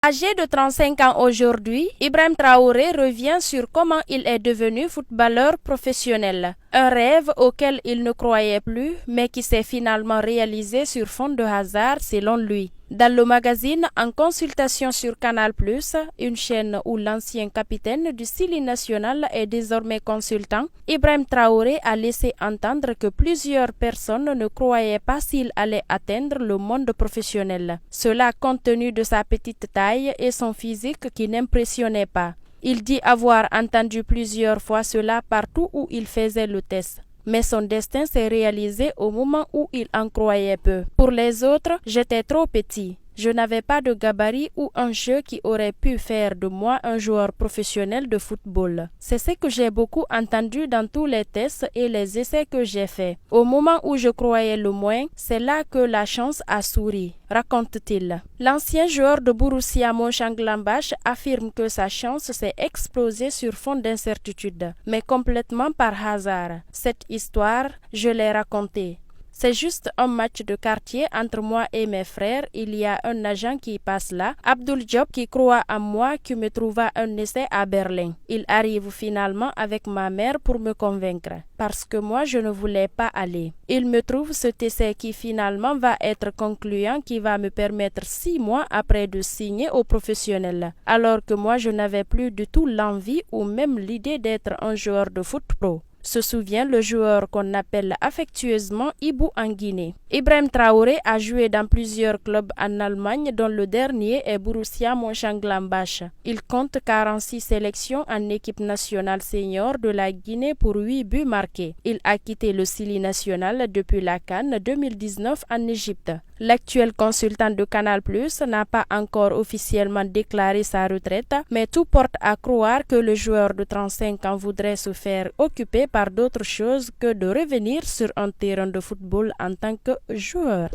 Âgé de 35 ans aujourd'hui, Ibrahim Traoré revient sur comment il est devenu footballeur professionnel. Un rêve auquel il ne croyait plus, mais qui s'est finalement réalisé sur fond de hasard selon lui. Dans le magazine En consultation sur Canal+, une chaîne où l'ancien capitaine du Sili national est désormais consultant, Ibrahim Traoré a laissé entendre que plusieurs personnes ne croyaient pas s'il allait atteindre le monde professionnel. Cela compte tenu de sa petite taille et son physique qui n'impressionnait pas. Il dit avoir entendu plusieurs fois cela partout où il faisait le test. Mais son destin s'est réalisé au moment où il en croyait peu. Pour les autres, j'étais trop petit. Je n'avais pas de gabarit ou un jeu qui aurait pu faire de moi un joueur professionnel de football. C'est ce que j'ai beaucoup entendu dans tous les tests et les essais que j'ai faits. Au moment où je croyais le moins, c'est là que la chance a souri, raconte-t-il. L'ancien joueur de Borussia Mönchengladbach affirme que sa chance s'est explosée sur fond d'incertitude, mais complètement par hasard. Cette histoire, je l'ai racontée. C'est juste un match de quartier entre moi et mes frères. Il y a un agent qui passe là, Abdul Diop, qui croit en moi, qui me trouva un essai à Berlin. Il arrive finalement avec ma mère pour me convaincre, parce que moi je ne voulais pas aller. Il me trouve cet essai qui finalement va être concluant, qui va me permettre 6 mois après de signer au professionnel, alors que moi je n'avais plus du tout l'envie ou même l'idée d'être un joueur de foot pro. Se souvient le joueur qu'on appelle affectueusement Ibou en Guinée. Ibrahim Traoré a joué dans plusieurs clubs en Allemagne, dont le dernier est Borussia Mönchengladbach. Il compte 46 sélections en équipe nationale senior de la Guinée pour 8 buts marqués. Il a quitté le Sili national depuis la CAN 2019 en Égypte. L'actuel consultant de Canal+ n'a pas encore officiellement déclaré sa retraite, mais tout porte à croire que le joueur de 35 ans voudrait se faire occuper par d'autres choses que de revenir sur un terrain de football en tant que joueur.